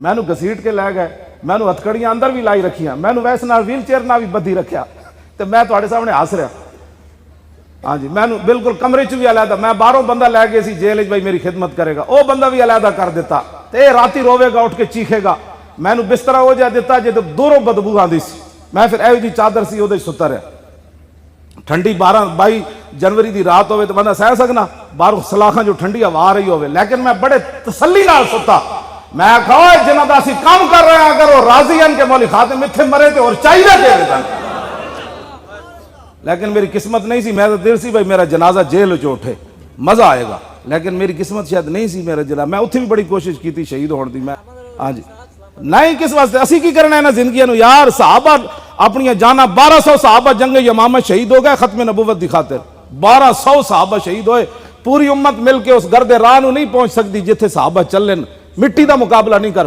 मैनू घसीट के लै गए, मैनू हथकड़ियां अंदर भी लाई रखियां, मैनू वैसे नाल व्हील चेयर नाल भी बधी रखिया, तो मैं तुहाडे सामने हस रहा। हाँ जी, मैनू बिल्कुल कमरे च भी अलहदा, मैं बाहरों बंदा लै गए सी जेल भाई मेरी खिदमत करेगा, वह बंदा भी अलहदा कर दिता, तो यह राती रोवेगा उठ के चीखेगा। मैनू बिस्तरा हो जा दिता जो दूरों बदबू आती सी, मैं फिर यही जी चादर सी वो सुता रहा। ठंडी 12-22 जनवरी की रात हो तो बंदा सह सकना, बाहरों सलाखा जो ठंडी हवा आ रही हो, लेकिन मैं बड़े तसल्ली नाल सुता। मैं आखा जिन्हों का असं काम कर रहे हैं अगर वो राजी हैं कि मौली खाते इतने मरे तो और चाहिए, लेकिन मेरी किस्मत नहीं सी। मेरा दिल सी भाई मेरा जनाजा जेल च उठे, मजा आएगा, लेकिन मेरी किस्मत शायद नहीं सी। मेरा जनाजा मैं उत्थे भी बड़ी कोशिश की शहीद होने की। मैं हाँ जी नहीं किस वास्ते असी की करना इन्होंने जिंदगी यार। सहाबा अपनी जाना 1200 सहाबा जंग यमामा शहीद हो गए खत्म नबूवत की खातिर। 1200 सहाबा शहीद होए, पूरी उम्मत मिलके उस गर्दे राह नहीं पहुंच सकती जिथे सहाबा चलन, मिट्टी का मुकाबला नहीं कर